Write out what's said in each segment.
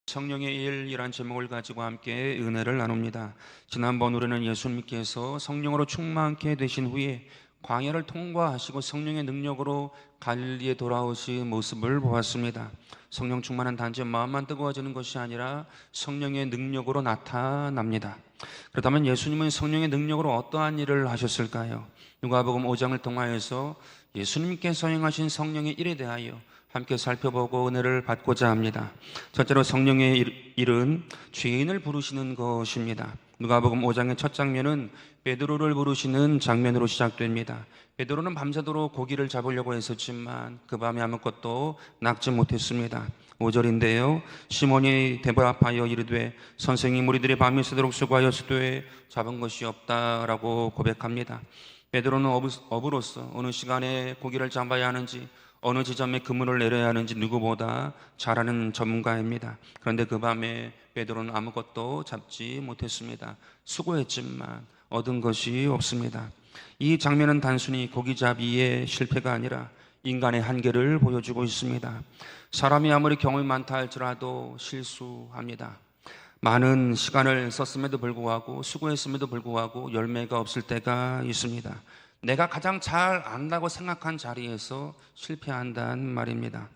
성령의 일이란 제목을 가지고 함께 은혜를 나눕니다. 지난번 우리는 예수님께서 성령으로 충만케 되신 후에 광야를 통과하시고 성령의 능력으로 갈릴리에 돌아오신 모습을 보았습니다. 성령 충만한 단지 마음만 뜨거워지는 것이 아니라 성령의 능력으로 나타납니다. 그렇다면 예수님은 성령의 능력으로 어떠한 일을 하셨을까요? 누가복음 5장을 통하여서 예수님께서 행하신 성령의 일에 대하여 함께 살펴보고 은혜를 받고자 합니다. 첫째로 성령의 일은 죄인을 부르시는 것입니다. 누가복음 5장의 첫 장면은 베드로를 부르시는 장면으로 시작됩니다. 베드로는 밤새도록 고기를 잡으려고 했었지만 그 밤에 아무것도 낚지 못했습니다. 5절인데요. 시몬이 대답하여 이르되 선생님, 우리들이 밤이 새도록 수고하였으되 잡은 것이 없다라고 고백합니다. 베드로는 어부로서 어느 시간에 고기를 잡아야 하는지, 어느 지점에 그물을 내려야 하는지 누구보다 잘 아는 전문가입니다. 그런데 그 밤에 베드로는 아무것도 잡지 못했습니다. 수고했지만 얻은 것이 없습니다. 이 장면은 단순히 고기잡이의 실패가 아니라 인간의 한계를 보여주고 있습니다. 사람이 아무리 경험이 많다 할지라도 실수합니다. 많은 시간을 썼음에도 불구하고 수고했음에도 불구하고 열매가 없을 때가 있습니다. 내가 가장 잘 안다고 생각한 자리에서 실패한다는 말입니다.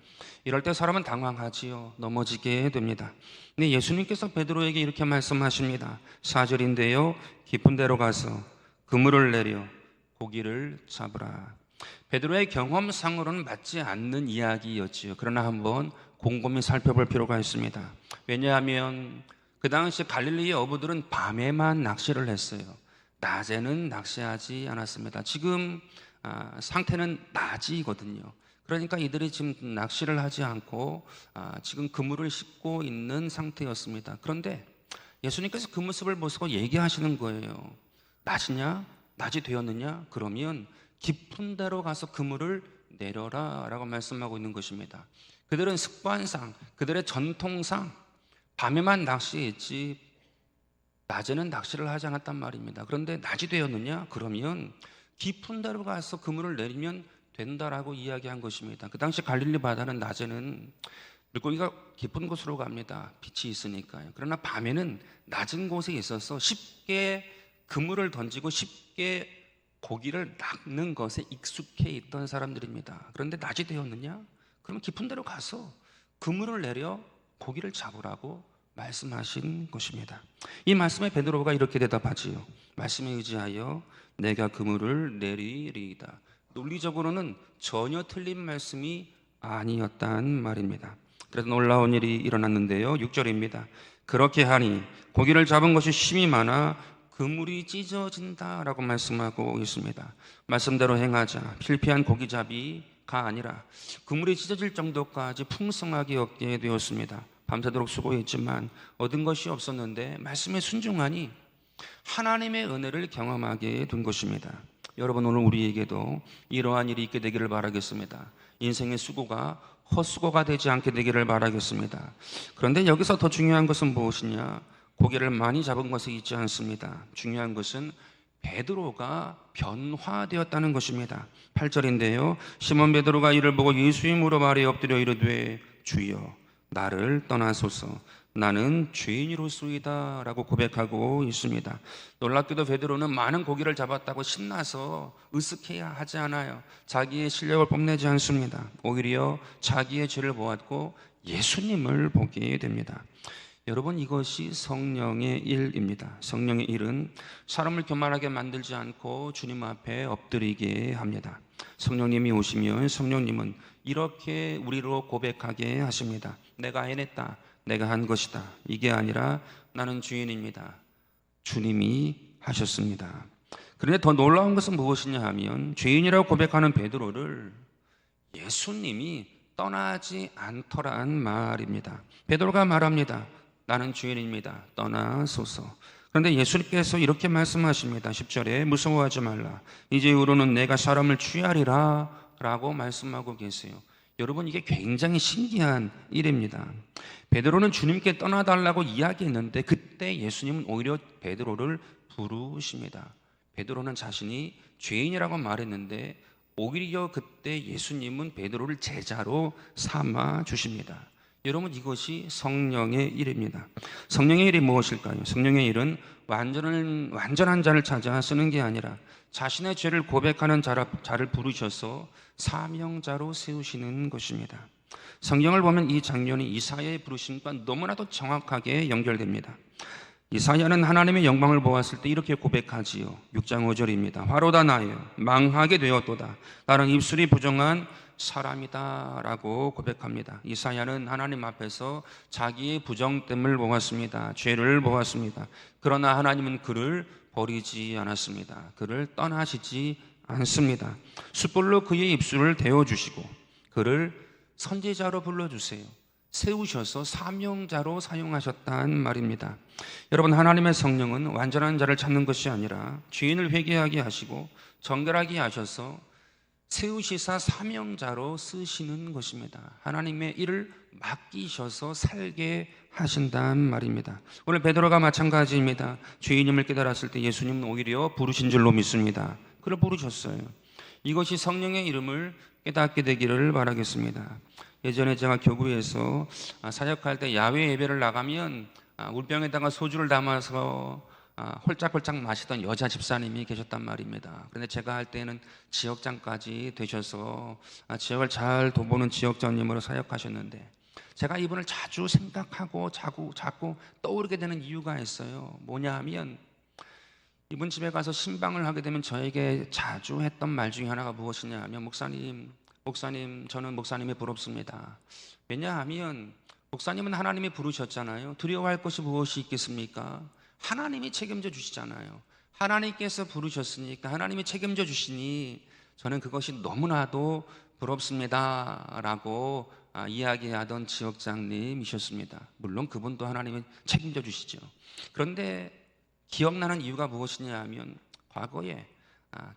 이럴 때 사람은 당황하지요. 넘어지게 됩니다. 근데 예수님께서 베드로에게 이렇게 말씀하십니다. 4절인데요. 깊은 데로 가서 그물을 내려 고기를 잡으라. 베드로의 경험상으로는 맞지 않는 이야기였지요. 그러나 한번 곰곰이 살펴볼 필요가 있습니다. 왜냐하면 그 당시 갈릴리의 어부들은 밤에만 낚시를 했어요. 낮에는 낚시하지 않았습니다. 지금 상태는 낮이거든요. 그러니까 이들이 지금 낚시를 하지 않고 지금 그물을 싣고 있는 상태였습니다. 그런데 예수님께서 그 모습을 보시고 얘기하시는 거예요. 낮이냐? 낮이 되었느냐? 그러면 깊은 데로 가서 그물을 내려라 라고 말씀하고 있는 것입니다. 그들은 습관상, 그들의 전통상 밤에만 낚시했지 낮에는 낚시를 하지 않았단 말입니다. 그런데 낮이 되었느냐? 그러면 깊은 데로 가서 그물을 내리면 된다라고 이야기한 것입니다. 그 당시 갈릴리 바다는 낮에는 물고기가 깊은 곳으로 갑니다. 빛이 있으니까요. 그러나 밤에는 낮은 곳에 있어서 쉽게 그물을 던지고 쉽게 고기를 낚는 것에 익숙해 있던 사람들입니다. 그런데 낮이 되었느냐? 그러면 깊은 데로 가서 그물을 내려 고기를 잡으라고 말씀하신 것입니다. 이 말씀에 베드로가 이렇게 대답하지요. 말씀에 의지하여 내가 그물을 내리리이다. 논리적으로는 전혀 틀린 말씀이 아니었단 말입니다. 그래서 놀라운 일이 일어났는데요. 6절입니다. 그렇게 하니 고기를 잡은 것이 힘이 많아 그물이 찢어진다라고 말씀하고 있습니다. 말씀대로 행하자 실패한 고기잡이가 아니라 그물이 찢어질 정도까지 풍성하게 얻게 되었습니다. 밤새도록 수고했지만 얻은 것이 없었는데 말씀에 순종하니 하나님의 은혜를 경험하게 된 것입니다. 여러분, 오늘 우리에게도 이러한 일이 있게 되기를 바라겠습니다. 인생의 수고가 헛수고가 되지 않게 되기를 바라겠습니다. 그런데 여기서 더 중요한 것은 무엇이냐? 고기를 많이 잡은 것이 있지 않습니다. 중요한 것은 베드로가 변화되었다는 것입니다. 8절인데요. 시몬 베드로가 이를 보고 예수의 무릎 아래 엎드려 이르되 주여 나를 떠나소서 나는 죄인이로소이다 라고 고백하고 있습니다. 놀랍게도 베드로는 많은 고기를 잡았다고 신나서 으쓱해야 하지 않아요. 자기의 실력을 뽐내지 않습니다. 오히려 자기의 죄를 보았고 예수님을 보게 됩니다. 여러분, 이것이 성령의 일입니다. 성령의 일은 사람을 교만하게 만들지 않고 주님 앞에 엎드리게 합니다. 성령님이 오시면 성령님은 이렇게 우리로 고백하게 하십니다. 내가 해냈다. 내가 한 것이다. 이게 아니라 나는 주인입니다. 주님이 하셨습니다. 그런데 더 놀라운 것은 무엇이냐 하면 죄인이라고 고백하는 베드로를 예수님이 떠나지 않더란 말입니다. 베드로가 말합니다. 나는 주인입니다. 떠나소서. 그런데 예수님께서 이렇게 말씀하십니다. 10절에 무서워하지 말라. 이제 이후로는 내가 사람을 취하리라 라고 말씀하고 계세요. 여러분, 이게 굉장히 신기한 일입니다. 베드로는 주님께 떠나달라고 이야기했는데 그때 예수님은 오히려 베드로를 부르십니다. 베드로는 자신이 죄인이라고 말했는데 오히려 그때 예수님은 베드로를 제자로 삼아 주십니다. 여러분, 이것이 성령의 일입니다. 성령의 일이 무엇일까요? 성령의 일은 완전한 자를 찾아 쓰는 게 아니라 자신의 죄를 고백하는 자를 부르셔서 사명자로 세우시는 것입니다. 성경을 보면 이 장면이 이사야의 부르심과 너무나도 정확하게 연결됩니다. 이사야는 하나님의 영광을 보았을 때 이렇게 고백하지요. 6장 5절입니다. 화로다 나여 망하게 되었도다. 나는 입술이 부정한 사람이다 라고 고백합니다. 이사야는 하나님 앞에서 자기의 부정됨을 보았습니다. 죄를 보았습니다. 그러나 하나님은 그를 버리지 않았습니다. 그를 떠나시지 않습니다. 숯불로 그의 입술을 데워주시고 그를 선지자로 불러주세요. 세우셔서 사명자로 사용하셨단 말입니다. 여러분, 하나님의 성령은 완전한 자를 찾는 것이 아니라 죄인을 회개하게 하시고 정결하게 하셔서 세우시사 사명자로 쓰시는 것입니다. 하나님의 일을 맡기셔서 살게 하신단 말입니다. 오늘 베드로가 마찬가지입니다. 죄인임을 깨달았을 때 예수님은 오히려 부르신 줄로 믿습니다. 그를 부르셨어요. 이것이 성령의 이름을 깨닫게 되기를 바라겠습니다. 예전에 제가 교구에서 사역할 때 야외 예배를 나가면 물병에다가 소주를 담아서 홀짝홀짝 마시던 여자 집사님이 계셨단 말입니다. 그런데 제가 할 때는 지역장까지 되셔서 지역을 잘 돌보는 지역장님으로 사역하셨는데 제가 이분을 자주 생각하고 자꾸 떠오르게 되는 이유가 있어요. 뭐냐 하면 이분 집에 가서 신방을 하게 되면 저에게 자주 했던 말 중에 하나가 무엇이냐 하면 목사님, 저는 목사님이 부럽습니다. 왜냐하면 목사님은 하나님이 부르셨잖아요. 두려워할 것이 무엇이 있겠습니까? 하나님이 책임져 주시잖아요. 하나님께서 부르셨으니까 하나님이 책임져 주시니 저는 그것이 너무나도 부럽습니다 라고 이야기하던 지역장님이셨습니다. 물론 그분도 하나님이 책임져 주시죠. 그런데 기억나는 이유가 무엇이냐 하면 과거에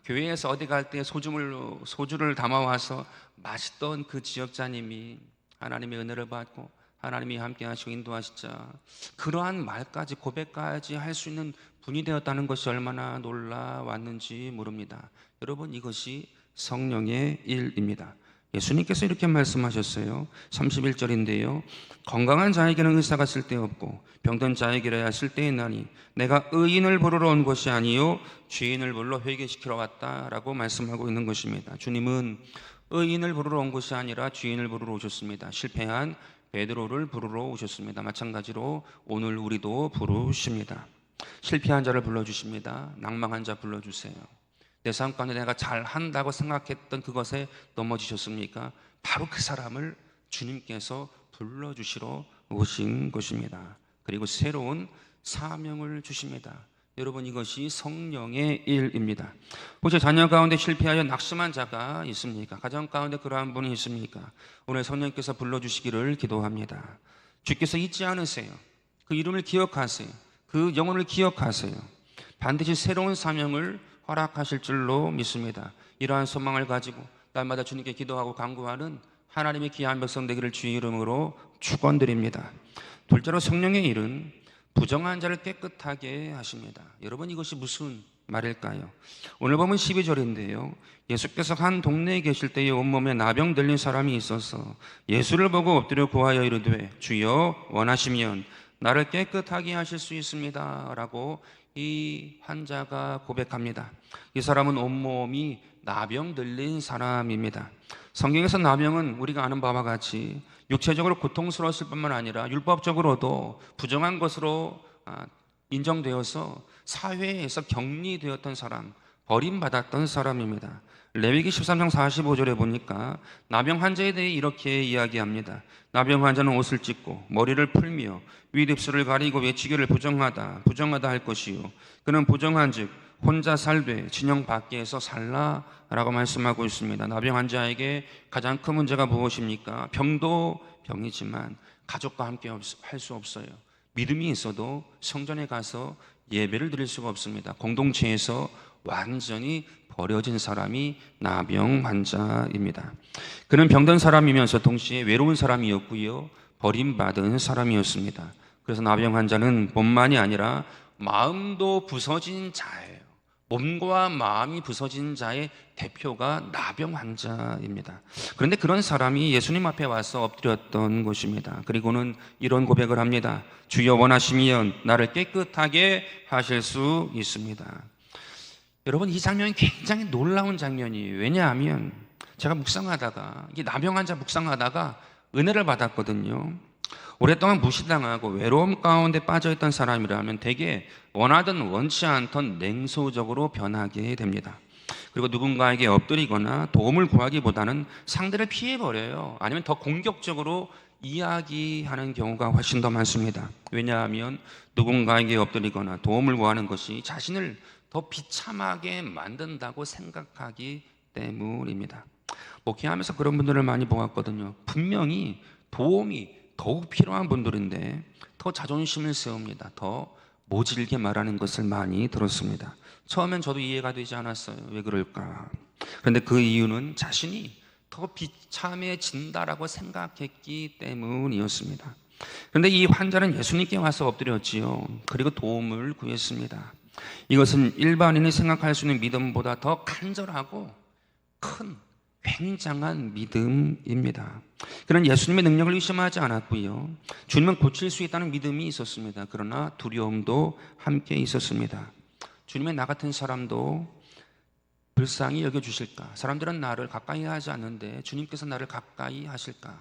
교회에서 어디 갈 때 소주를 담아와서 마시던 그 지역자님이 하나님의 은혜를 받고 하나님이 함께 하시고 인도하시자 그러한 말까지 고백까지 할 수 있는 분이 되었다는 것이 얼마나 놀라웠는지 모릅니다. 여러분, 이것이 성령의 일입니다. 예수님께서 이렇게 말씀하셨어요. 31절인데요. 건강한 자에게는 의사가 쓸데없고 병든 자에게야 쓸데있나니 내가 의인을 부르러 온 것이 아니요 죄인을 불러 회개시키러 왔다라고 말씀하고 있는 것입니다. 주님은 의인을 부르러 온 것이 아니라 죄인을 부르러 오셨습니다. 실패한 베드로를 부르러 오셨습니다. 마찬가지로 오늘 우리도 부르십니다. 실패한 자를 불러주십니다. 낭망한 자 불러주세요. 내 삶 가운데 내가 잘한다고 생각했던 그것에 넘어지셨습니까? 바로 그 사람을 주님께서 불러주시러 오신 것입니다. 그리고 새로운 사명을 주십니다. 여러분, 이것이 성령의 일입니다. 혹시 자녀 가운데 실패하여 낙심한 자가 있습니까? 가정 가운데 그러한 분이 있습니까? 오늘 성령께서 불러주시기를 기도합니다. 주께서 잊지 않으세요. 그 이름을 기억하세요. 그 영혼을 기억하세요. 반드시 새로운 사명을 허락하실 줄로 믿습니다. 이러한 소망을 가지고 날마다 주님께 기도하고 간구하는 하나님의 귀한 백성 되기를 주의 이름으로 축원드립니다. 둘째로 성령의 일은 부정한 자를 깨끗하게 하십니다. 여러분, 이것이 무슨 말일까요? 오늘 보면 12절인데요. 예수께서 한 동네에 계실 때에 온몸에 나병 들린 사람이 있어서 예수를 보고 엎드려 구하여 이르되 주여 원하시면 나를 깨끗하게 하실 수 있습니다 라고 이 환자가 고백합니다. 이 사람은 온몸이 나병 들린 사람입니다. 성경에서 나병은 우리가 아는 바와 같이 육체적으로 고통스러웠을 뿐만 아니라 율법적으로도 부정한 것으로 인정되어서 사회에서 격리되었던 사람, 버림받았던 사람입니다. 레위기 13장 45절에 보니까 나병 환자에 대해 이렇게 이야기합니다. 나병 환자는 옷을 찢고 머리를 풀며 윗입술을 가리고 외치기를 부정하다 할 것이요 그는 부정한즉 혼자 살되 진영 밖에서 살라라고 말씀하고 있습니다. 나병 환자에게 가장 큰 문제가 무엇입니까? 병도 병이지만 가족과 함께 할 수 없어요. 믿음이 있어도 성전에 가서 예배를 드릴 수가 없습니다. 공동체에서 완전히 버려진 사람이 나병 환자입니다. 그는 병든 사람이면서 동시에 외로운 사람이었고요, 버림받은 사람이었습니다. 그래서 나병 환자는 몸만이 아니라 마음도 부서진 자예요. 몸과 마음이 부서진 자의 대표가 나병 환자입니다. 그런데 그런 사람이 예수님 앞에 와서 엎드렸던 것입니다. 그리고는 이런 고백을 합니다. 주여 원하시면 나를 깨끗하게 하실 수 있습니다. 여러분, 이 장면이 굉장히 놀라운 장면이에요. 왜냐하면 제가 묵상하다가, 이 나병 환자 묵상하다가 은혜를 받았거든요. 오랫동안 무시당하고 외로움 가운데 빠져있던 사람이라면 대개 원하든 원치 않던 냉소적으로 변하게 됩니다. 그리고 누군가에게 엎드리거나 도움을 구하기보다는 상대를 피해버려요. 아니면 더 공격적으로 이야기하는 경우가 훨씬 더 많습니다. 왜냐하면 누군가에게 엎드리거나 도움을 구하는 것이 자신을 더 비참하게 만든다고 생각하기 때문입니다. 목회하면서 그런 분들을 많이 보았거든요. 분명히 도움이 더욱 필요한 분들인데 더 자존심을 세웁니다. 더 모질게 말하는 것을 많이 들었습니다. 처음엔 저도 이해가 되지 않았어요. 왜 그럴까? 그런데 그 이유는 자신이 더 비참해진다라고 생각했기 때문이었습니다. 그런데 이 환자는 예수님께 와서 엎드렸지요. 그리고 도움을 구했습니다. 이것은 일반인이 생각할 수 있는 믿음보다 더 간절하고 큰 굉장한 믿음입니다. 그는 예수님의 능력을 의심하지 않았고요. 주님은 고칠 수 있다는 믿음이 있었습니다. 그러나 두려움도 함께 있었습니다. 주님의 나 같은 사람도 불쌍히 여겨주실까? 사람들은 나를 가까이 하지 않는데 주님께서 나를 가까이 하실까?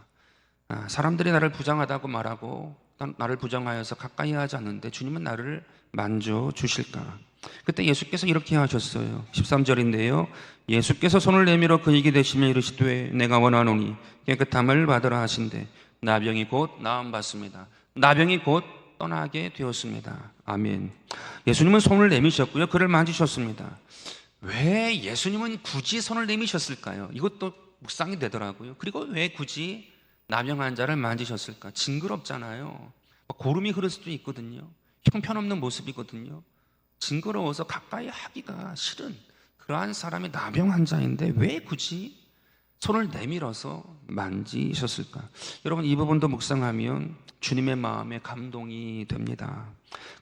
사람들이 나를 부정하다고 말하고 나를 부정하여서 가까이 하지 않는데 주님은 나를 만져주실까? 그때 예수께서 이렇게 하셨어요. 13절인데요. 예수께서 손을 내밀어 그에게 대시며 이르시되 내가 원하노니 깨끗함을 받으라 하신대 나병이 곧 나음받습니다. 나병이 곧 떠나게 되었습니다. 아멘. 예수님은 손을 내미셨고요. 그를 만지셨습니다. 왜 예수님은 굳이 손을 내미셨을까요? 이것도 묵상이 되더라고요. 그리고 왜 굳이 나병 환자를 만지셨을까? 징그럽잖아요. 고름이 흐를 수도 있거든요. 형편없는 모습이거든요. 징그러워서 가까이 하기가 싫은 그러한 사람이 나병 환자인데 왜 굳이 손을 내밀어서 만지셨을까? 여러분, 이 부분도 묵상하면 주님의 마음에 감동이 됩니다.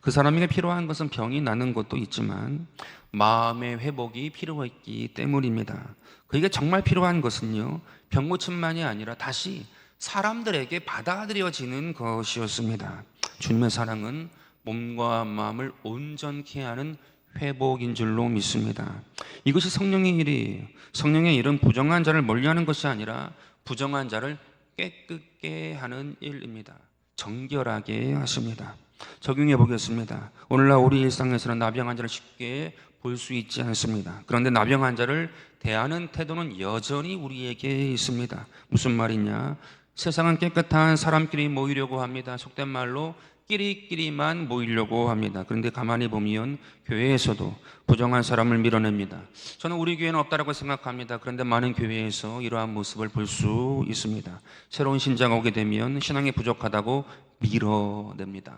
그 사람에게 필요한 것은 병이 나는 것도 있지만 마음의 회복이 필요했기 때문입니다. 그에게 정말 필요한 것은요, 병 고침만이 아니라 다시 사람들에게 받아들여지는 것이었습니다. 주님의 사랑은 몸과 마음을 온전케 하는 회복인 줄로 믿습니다. 이것이 성령의 일이에요. 성령의 일은 부정한 자를 멀리하는 것이 아니라 부정한 자를 깨끗게 하는 일입니다. 정결하게 하십니다. 적용해 보겠습니다. 오늘날 우리 일상에서는 나병 환자를 쉽게 볼 수 있지 않습니다. 그런데 나병 환자를 대하는 태도는 여전히 우리에게 있습니다. 무슨 말이냐? 세상은 깨끗한 사람끼리 모이려고 합니다. 속된 말로 끼리끼리만 모이려고 합니다. 그런데 가만히 보면 교회에서도 부정한 사람을 밀어냅니다. 저는 우리 교회는 없다라고 생각합니다. 그런데 많은 교회에서 이러한 모습을 볼 수 있습니다. 새로운 신자가 오게 되면 신앙이 부족하다고 밀어냅니다.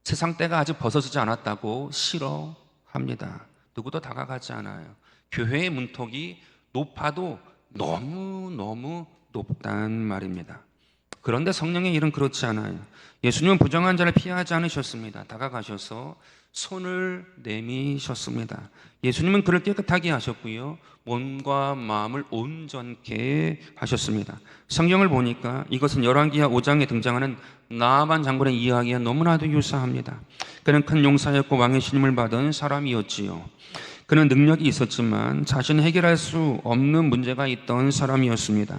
세상 때가 아직 벗어지지 않았다고 싫어합니다. 누구도 다가가지 않아요. 교회의 문턱이 높아도 너무너무 높단 말입니다. 그런데 성령의 일은 그렇지 않아요. 예수님은 부정한 자를 피하지 않으셨습니다. 다가가셔서 손을 내미셨습니다. 예수님은 그를 깨끗하게 하셨고요. 몸과 마음을 온전케 하셨습니다. 성경을 보니까 이것은 열왕기하 5장에 등장하는 나아만 장군의 이야기와 너무나도 유사합니다. 그는 큰 용사였고 왕의 신임을 받은 사람이었지요. 그는 능력이 있었지만 자신이 해결할 수 없는 문제가 있던 사람이었습니다.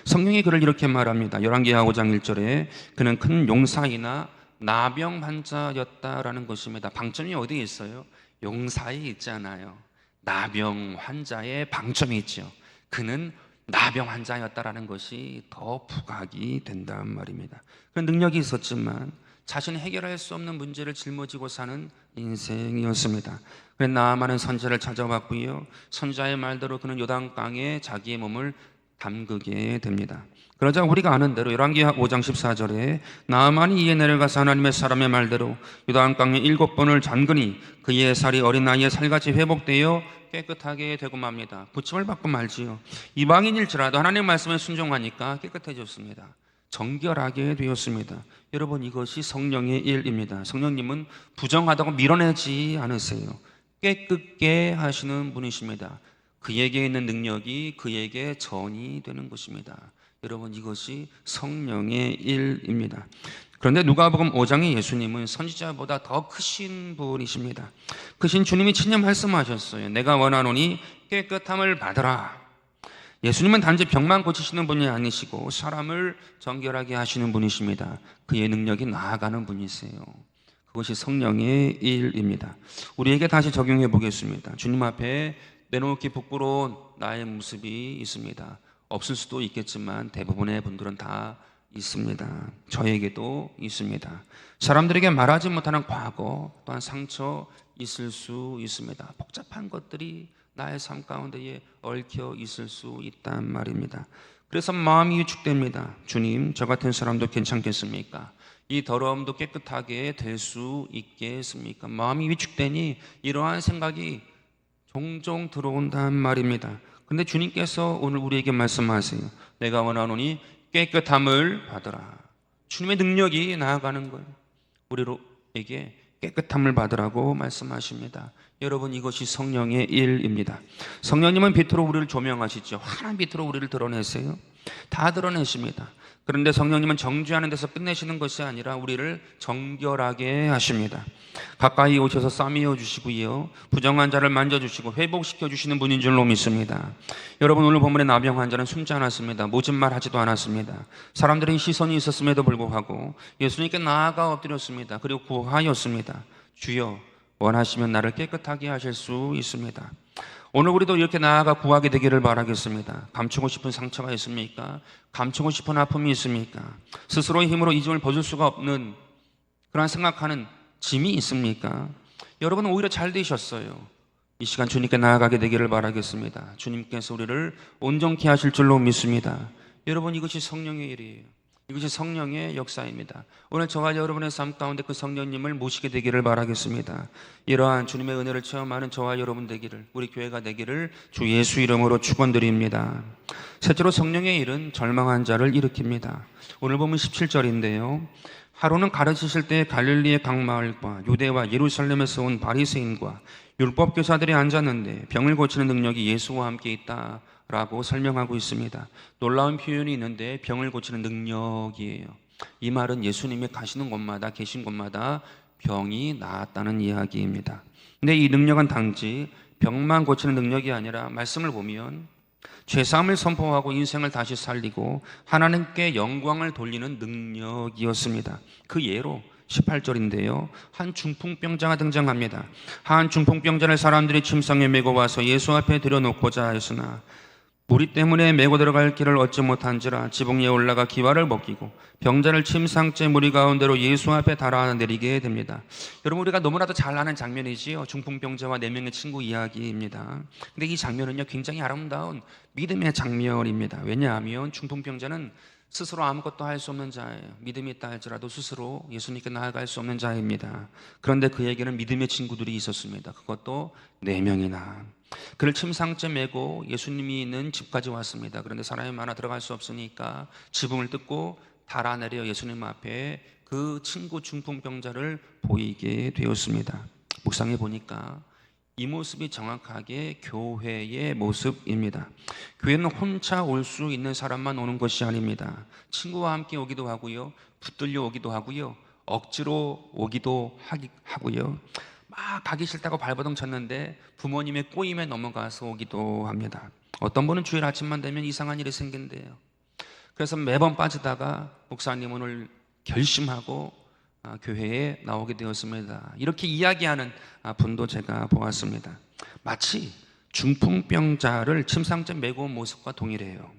성경이 그를 이렇게 말합니다. 열왕기하 5장 1절에 그는 큰 용사이나 나병 환자였다라는 것입니다. 방점이 어디에 있어요? 용사에 있잖아요. 나병 환자의 방점이 있죠. 그는 나병 환자였다라는 것이 더 부각이 된단 말입니다. 그런 능력이 있었지만 자신이 해결할 수 없는 문제를 짊어지고 사는 인생이었습니다. 그래서 나아만은 선지자를 찾아왔고요. 선지자의 말대로 그는 요단강에 자기의 몸을 담그게 됩니다. 그러자 우리가 아는 대로 열왕기하 5장 14절에 나아만이 이에 내려가서 하나님의 사람의 말대로 요단강에 7번을 잠그니 그의 살이 어린 나이에 살같이 회복되어 깨끗하게 되고 맙니다. 부침을 받고 말지요. 이방인일지라도 하나님의 말씀에 순종하니까 깨끗해졌습니다. 정결하게 되었습니다. 여러분, 이것이 성령의 일입니다. 성령님은 부정하다고 밀어내지 않으세요. 깨끗게 하시는 분이십니다. 그에게 있는 능력이 그에게 전이 되는 것입니다. 여러분, 이것이 성령의 일입니다. 그런데 누가복음 5장의 예수님은 선지자보다 더 크신 분이십니다. 크신 주님이 친히 말씀하셨어요. 내가 원하노니 깨끗함을 받으라. 예수님은 단지 병만 고치시는 분이 아니시고 사람을 정결하게 하시는 분이십니다. 그의 능력이 나아가는 분이세요. 그것이 성령의 일입니다. 우리에게 다시 적용해 보겠습니다. 주님 앞에 내놓기 부끄러운 나의 모습이 있습니다. 없을 수도 있겠지만 대부분의 분들은 다 있습니다. 저에게도 있습니다. 사람들에게 말하지 못하는 과거 또한 상처 있을 수 있습니다. 복잡한 것들이 나의 삶 가운데에 얽혀 있을 수 있단 말입니다. 그래서 마음이 위축됩니다. 주님, 저 같은 사람도 괜찮겠습니까? 이 더러움도 깨끗하게 될 수 있겠습니까? 마음이 위축되니 이러한 생각이 종종 들어온단 말입니다. 근데 주님께서 오늘 우리에게 말씀하세요. 내가 원하노니 깨끗함을 받으라. 주님의 능력이 나아가는 거예요. 우리에게 깨끗함을 받으라고 말씀하십니다. 여러분, 이것이 성령의 일입니다. 성령님은 빛으로 우리를 조명하시죠. 환한 빛으로 우리를 드러내세요. 다 드러내십니다. 그런데 성령님은 정죄하는 데서 끝내시는 것이 아니라 우리를 정결하게 하십니다. 가까이 오셔서 싸매어 주시고요, 부정한 자를 만져주시고 회복시켜 주시는 분인 줄로 믿습니다. 여러분, 오늘 본문의 나병 환자는 숨지 않았습니다. 모진 말 하지도 않았습니다. 사람들의 시선이 있었음에도 불구하고 예수님께 나아가 엎드렸습니다. 그리고 구하였습니다. 주여, 원하시면 나를 깨끗하게 하실 수 있습니다. 오늘 우리도 이렇게 나아가 구하게 되기를 바라겠습니다. 감추고 싶은 상처가 있습니까? 감추고 싶은 아픔이 있습니까? 스스로의 힘으로 이 짐을 벗을 수가 없는 그런 생각하는 짐이 있습니까? 여러분은 오히려 잘 되셨어요. 이 시간 주님께 나아가게 되기를 바라겠습니다. 주님께서 우리를 온전케 하실 줄로 믿습니다. 여러분, 이것이 성령의 일이에요. 이것이 성령의 역사입니다. 오늘 저와 여러분의 삶 가운데 그 성령님을 모시게 되기를 바라겠습니다. 이러한 주님의 은혜를 체험하는 저와 여러분 되기를, 우리 교회가 되기를 주 예수 이름으로 축원드립니다. 셋째로, 성령의 일은 절망한 자를 일으킵니다. 오늘 보면 17절인데요. 하루는 가르치실 때 갈릴리의 각 마을과 유대와 예루살렘에서 온 바리새인과 율법 교사들이 앉았는데 병을 고치는 능력이 예수와 함께 있다 라고 설명하고 있습니다. 놀라운 표현이 있는데 병을 고치는 능력이에요. 이 말은 예수님이 가시는 곳마다, 계신 곳마다 병이 나았다는 이야기입니다. 근데 이 능력은 단지 병만 고치는 능력이 아니라 말씀을 보면 죄사함을 선포하고 인생을 다시 살리고 하나님께 영광을 돌리는 능력이었습니다. 그 예로 18절인데요. 한 중풍병자가 등장합니다. 한 중풍병자를 사람들이 침상에 메고 와서 예수 앞에 들여놓고자 했으나 무리 때문에 메고 들어갈 길을 얻지 못한지라 지붕 위에 올라가 기와를 벗기고 병자를 침상째 무리 가운데로 예수 앞에 달아내리게 됩니다. 여러분, 우리가 너무나도 잘 아는 장면이지요. 중풍병자와 4명의 친구 이야기입니다. 근데 이 장면은요, 굉장히 아름다운 믿음의 장면입니다. 왜냐하면 중풍병자는 스스로 아무것도 할 수 없는 자예요. 믿음이 있다 할지라도 스스로 예수님께 나아갈 수 없는 자입니다. 그런데 그에게는 믿음의 친구들이 있었습니다. 그것도 4명이나. 그를 침상째 메고 예수님이 있는 집까지 왔습니다. 그런데 사람이 많아 들어갈 수 없으니까 지붕을 뜯고 달아내려 예수님 앞에 그 친구 중풍병자를 보이게 되었습니다. 묵상해 보니까 이 모습이 정확하게 교회의 모습입니다. 교회는 혼자 올 수 있는 사람만 오는 것이 아닙니다. 친구와 함께 오기도 하고요, 붙들려 오기도 하고요, 억지로 오기도 하고요, 막 가기 싫다고 발버둥 쳤는데 부모님의 꼬임에 넘어가서 오기도 합니다. 어떤 분은 주일 아침만 되면 이상한 일이 생긴대요. 그래서 매번 빠지다가 목사님 오늘 결심하고 교회에 나오게 되었습니다. 이렇게 이야기하는 분도 제가 보았습니다. 마치 중풍병자를 침상째 메고 온 모습과 동일해요.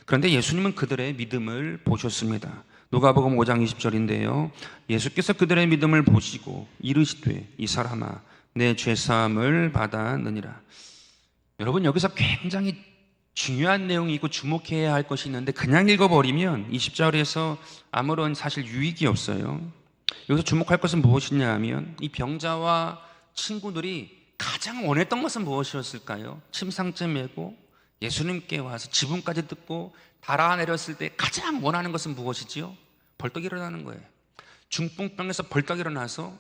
그런데 예수님은 그들의 믿음을 보셨습니다. 누가복음 5장 20절인데요. 예수께서 그들의 믿음을 보시고 이르시되 이 사람아 내 죄사함을 받았느니라. 여러분, 여기서 굉장히 중요한 내용이 있고 주목해야 할 것이 있는데 그냥 읽어버리면 20절에서 아무런 사실 유익이 없어요. 여기서 주목할 것은 무엇이냐 하면 이 병자와 친구들이 가장 원했던 것은 무엇이었을까요? 침상째 메고 예수님께 와서 지붕까지 뜯고 달아내렸을 때 가장 원하는 것은 무엇이지요? 벌떡 일어나는 거예요. 중풍병에서 벌떡 일어나서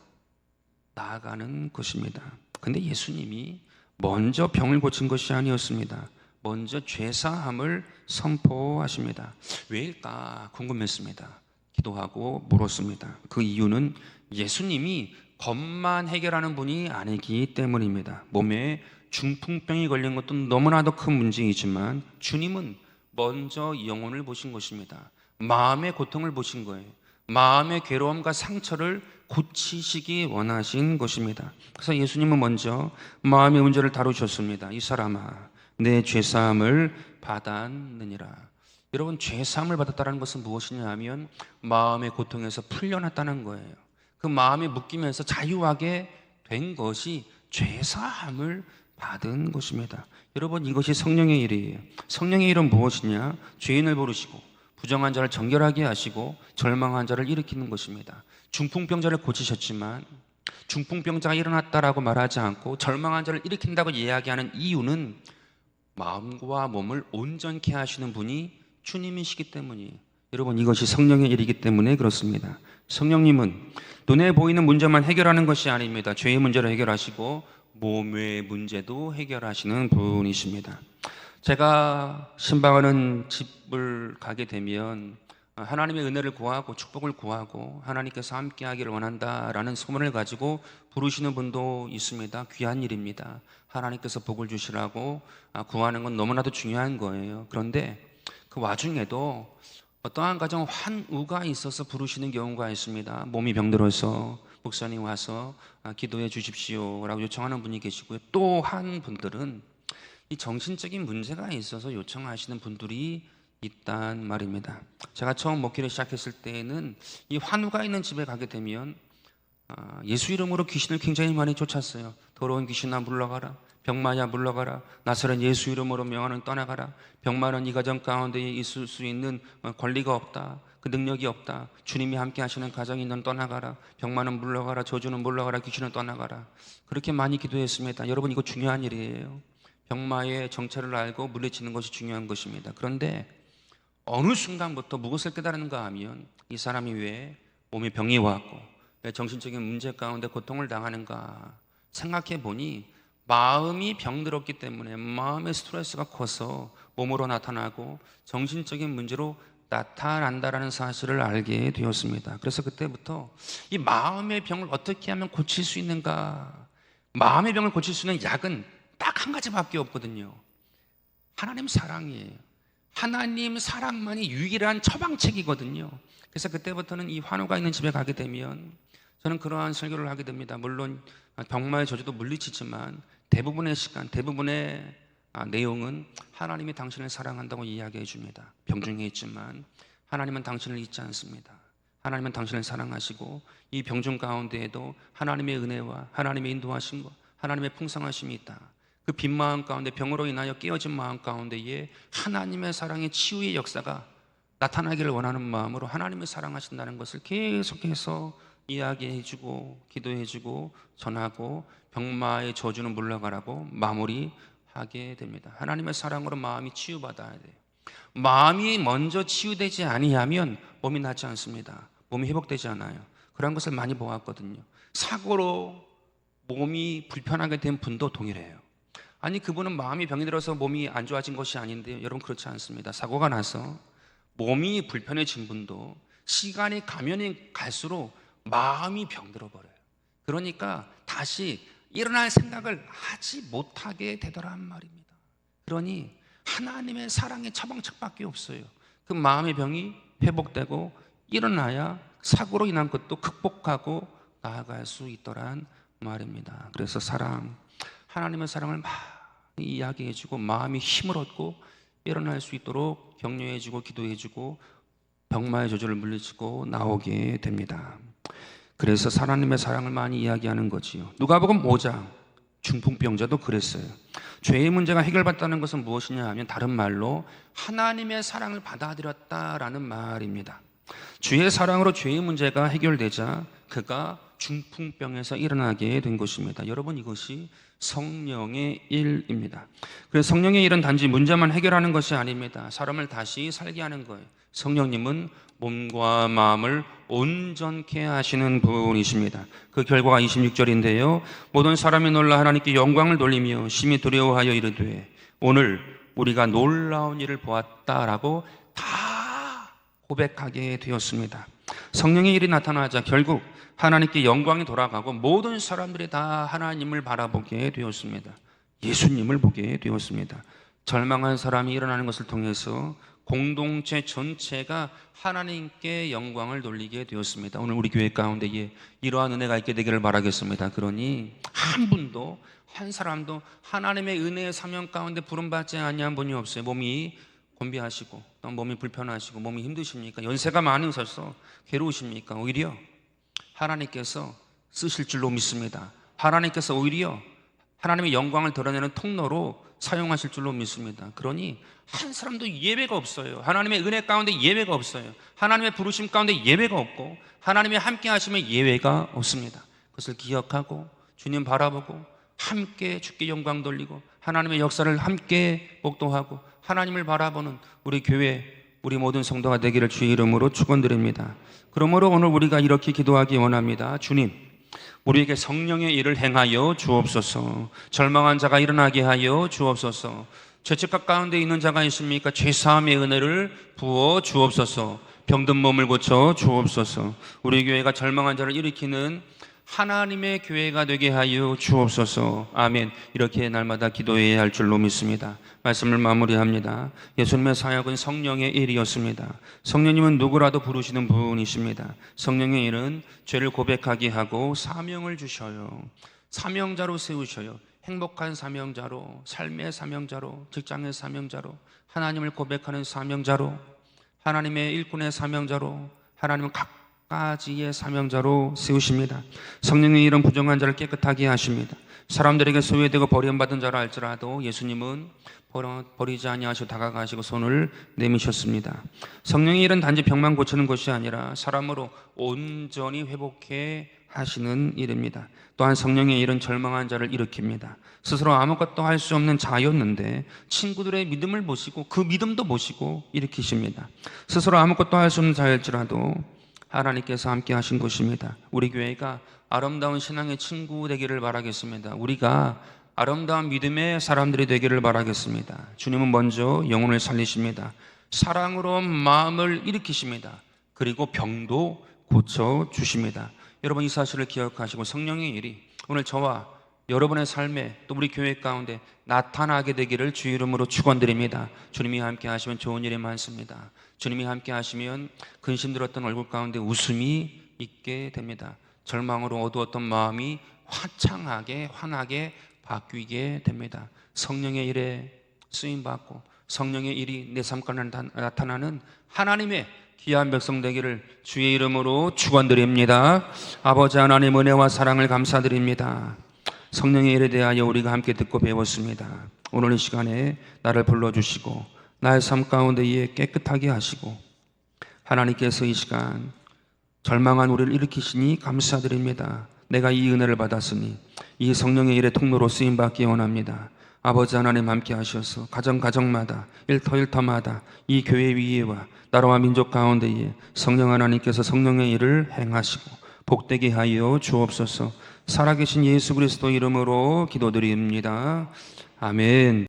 나아가는 것입니다. 근데 예수님이 먼저 병을 고친 것이 아니었습니다. 먼저 죄사함을 선포하십니다. 왜일까 궁금했습니다. 기도하고 물었습니다. 그 이유는 예수님이 것만 해결하는 분이 아니기 때문입니다. 몸에 중풍병이 걸린 것도 너무나도 큰 문제이지만 주님은 먼저 영혼을 보신 것입니다. 마음의 고통을 보신 거예요. 마음의 괴로움과 상처를 고치시기 원하신 것입니다. 그래서 예수님은 먼저 마음의 문제를 다루셨습니다. 이 사람아, 내 죄사함을 받았느니라. 여러분, 죄사함을 받았다는 것은 무엇이냐 하면 마음의 고통에서 풀려났다는 거예요. 그 마음의 묶임에서 자유하게 된 것이 죄사함을 받은 것입니다. 여러분, 이것이 성령의 일이에요. 성령의 일은 무엇이냐? 죄인을 부르시고 부정한 자를 정결하게 하시고 절망한 자를 일으키는 것입니다. 중풍병자를 고치셨지만 중풍병자가 일어났다라고 말하지 않고 절망한 자를 일으킨다고 이야기하는 이유는 마음과 몸을 온전케 하시는 분이 주님이시기 때문이에요. 여러분, 이것이 성령의 일이기 때문에 그렇습니다. 성령님은 눈에 보이는 문제만 해결하는 것이 아닙니다. 죄의 문제를 해결하시고 몸의 문제도 해결하시는 분이십니다. 제가 신방하는 집을 가게 되면 하나님의 은혜를 구하고 축복을 구하고 하나님께서 함께하기를 원한다라는 소문을 가지고 부르시는 분도 있습니다. 귀한 일입니다. 하나님께서 복을 주시라고 구하는 건 너무나도 중요한 거예요. 그런데 그 와중에도 어떠한 가정 환우가 있어서 부르시는 경우가 있습니다. 몸이 병들어서 목사님 와서 기도해 주십시오라고 요청하는 분이 계시고요. 또 한 분들은 이 정신적인 문제가 있어서 요청하시는 분들이 있단 말입니다. 제가 처음 목회를 시작했을 때에는 이 환우가 있는 집에 가게 되면 예수 이름으로 귀신을 굉장히 많이 쫓았어요. 더러운 귀신아 물러가라, 병마야 물러가라, 나사렛 예수 이름으로 명하는 떠나가라, 병마는 이 가정 가운데 있을 수 있는 권리가 없다, 그 능력이 없다, 주님이 함께 하시는 가정이 넌 떠나가라, 병마는 물러가라, 저주는 물러가라, 귀신은 떠나가라. 그렇게 많이 기도했습니다. 여러분, 이거 중요한 일이에요. 병마의 정체를 알고 물리치는 것이 중요한 것입니다. 그런데 어느 순간부터 무엇을 깨달은가 하면 이 사람이 왜 몸에 병이 왔고 왜 정신적인 문제 가운데 고통을 당하는가 생각해 보니 마음이 병들었기 때문에 마음의 스트레스가 커서 몸으로 나타나고 정신적인 문제로 나타난다라는 사실을 알게 되었습니다. 그래서 그때부터 이 마음의 병을 어떻게 하면 고칠 수 있는가, 마음의 병을 고칠 수 있는 약은 딱 한 가지밖에 없거든요. 하나님 사랑이에요. 하나님 사랑만이 유일한 처방책이거든요. 그래서 그때부터는 이 환우가 있는 집에 가게 되면 저는 그러한 설교를 하게 됩니다. 물론 병마의 저주도 물리치지만 대부분의 시간, 대부분의 내용은 하나님이 당신을 사랑한다고 이야기해 줍니다. 병중에 있지만 하나님은 당신을 잊지 않습니다. 하나님은 당신을 사랑하시고 이 병중 가운데에도 하나님의 은혜와 하나님의 인도하심과 하나님의 풍성하심이 있다. 그 빈 마음 가운데, 병으로 인하여 깨어진 마음 가운데에 하나님의 사랑의 치유의 역사가 나타나기를 원하는 마음으로 하나님을 사랑하신다는 것을 계속해서 이야기해주고 기도해주고 전하고 병마의 저주는 물러가라고 마무리하게 됩니다. 하나님의 사랑으로 마음이 치유받아야 돼요. 마음이 먼저 치유되지 아니하면 몸이 낫지 않습니다. 몸이 회복되지 않아요. 그런 것을 많이 보았거든요. 사고로 몸이 불편하게 된 분도 동일해요. 아니, 그분은 마음이 병이 들어서 몸이 안 좋아진 것이 아닌데요. 여러분, 그렇지 않습니다. 사고가 나서 몸이 불편해진 분도 시간이 가면 갈수록 마음이 병들어 버려요. 그러니까 다시 일어날 생각을 하지 못하게 되더란 말입니다. 그러니 하나님의 사랑의 처방책밖에 없어요. 그 마음의 병이 회복되고 일어나야 사고로 인한 것도 극복하고 나아갈 수 있더란 말입니다. 그래서 하나님의 사랑을 많이 이야기해주고 마음이 힘을 얻고 일어날 수 있도록 격려해주고 기도해주고 병마의 저주를 물리치고 나오게 됩니다. 그래서 하나님의 사랑을 많이 이야기하는 거지요. 누가복음 5장 중풍병자도 그랬어요. 죄의 문제가 해결받다는 것은 무엇이냐 하면 다른 말로 하나님의 사랑을 받아들였다라는 말입니다. 주의 사랑으로 죄의 문제가 해결되자 그가 중풍병에서 일어나게 된 것입니다. 여러분, 이것이 성령의 일입니다. 그래서 성령의 일은 단지 문제만 해결하는 것이 아닙니다. 사람을 다시 살게 하는 거예요. 성령님은 몸과 마음을 온전케 하시는 분이십니다. 그 결과가 26절인데요. 모든 사람이 놀라 하나님께 영광을 돌리며 심히 두려워하여 이르되 오늘 우리가 놀라운 일을 보았다라고 다 고백하게 되었습니다. 성령의 일이 나타나자 결국 하나님께 영광이 돌아가고 모든 사람들이 다 하나님을 바라보게 되었습니다. 예수님을 보게 되었습니다. 절망한 사람이 일어나는 것을 통해서 공동체 전체가 하나님께 영광을 돌리게 되었습니다. 오늘 우리 교회 가운데에 이러한 은혜가 있게 되기를 바라겠습니다. 그러니 한 분도 한 사람도 하나님의 은혜의 사명 가운데 부름받지 아니한 분이 없어요. 몸이 곤비하시고 또 몸이 불편하시고 몸이 힘드십니까? 연세가 많으셔서 괴로우십니까? 오히려 하나님께서 쓰실 줄로 믿습니다. 하나님께서 오히려 하나님의 영광을 드러내는 통로로 사용하실 줄로 믿습니다. 그러니 한 사람도 예외가 없어요. 하나님의 은혜 가운데 예외가 없어요. 하나님의 부르심 가운데 예외가 없고 하나님의 함께 하시면 예외가 없습니다. 그것을 기억하고 주님 바라보고 함께 주께 영광 돌리고 하나님의 역사를 함께 목도하고 하나님을 바라보는 우리 교회 우리 모든 성도가 되기를 주의 이름으로 축원드립니다. 그러므로 오늘 우리가 이렇게 기도하기 원합니다. 주님, 우리에게 성령의 일을 행하여 주옵소서. 절망한 자가 일어나게 하여 주옵소서. 죄책감 가운데 있는 자가 있습니까? 죄사함의 은혜를 부어 주옵소서. 병든 몸을 고쳐 주옵소서. 우리 교회가 절망한 자를 일으키는 하나님의 교회가 되게 하여 주옵소서. 아멘. 이렇게 날마다 기도해야 할 줄로 믿습니다. 말씀을 마무리합니다. 예수님의 사역은 성령의 일이었습니다. 성령님은 누구라도 부르시는 분이십니다. 성령의 일은 죄를 고백하게 하고 사명을 주셔요. 사명자로 세우셔요. 행복한 사명자로, 삶의 사명자로, 직장의 사명자로, 하나님을 고백하는 사명자로, 하나님의 일꾼의 사명자로, 하나님은 각가지의 사명자로 세우십니다. 성령의 일은 부정한 자를 깨끗하게 하십니다. 사람들에게 소외되고 버림받은 자라 할지라도 예수님은 버리지 아니하시고 다가가시고 손을 내미셨습니다. 성령의 일은 단지 병만 고치는 것이 아니라 사람으로 온전히 회복해 하시는 일입니다. 또한 성령의 일은 절망한 자를 일으킵니다. 스스로 아무것도 할 수 없는 자였는데 친구들의 믿음을 보시고 그 믿음도 보시고 일으키십니다. 스스로 아무것도 할 수 없는 자일지라도 하나님께서 함께 하신 것입니다. 우리 교회가 아름다운 신앙의 친구 되기를 바라겠습니다. 우리가 아름다운 믿음의 사람들이 되기를 바라겠습니다. 주님은 먼저 영혼을 살리십니다. 사랑으로 마음을 일으키십니다. 그리고 병도 고쳐주십니다. 여러분 이 사실을 기억하시고 성령의 일이 오늘 저와 여러분의 삶에 또 우리 교회 가운데 나타나게 되기를 주 이름으로 축원드립니다. 주님이 함께 하시면 좋은 일이 많습니다. 주님이 함께 하시면 근심 들었던 얼굴 가운데 웃음이 있게 됩니다. 절망으로 어두웠던 마음이 화창하게 환하게 바뀌게 됩니다. 성령의 일에 쓰임받고 성령의 일이 내 삶 가운데 나타나는 하나님의 귀한 백성 되기를 주의 이름으로 축원드립니다. 아버지 하나님 은혜와 사랑을 감사드립니다. 성령의 일에 대하여 우리가 함께 듣고 배웠습니다. 오늘 이 시간에 나를 불러주시고 나의 삶 가운데에 깨끗하게 하시고 하나님께서 이 시간 절망한 우리를 일으키시니 감사드립니다. 내가 이 은혜를 받았으니 이 성령의 일의 통로로 쓰임받기 원합니다. 아버지 하나님 함께 하셔서 가정마다 일터마다 이 교회 위에와 나라와 민족 가운데에 성령 하나님께서 성령의 일을 행하시고 복되게 하여 주옵소서. 살아계신 예수 그리스도 이름으로 기도드립니다. 아멘.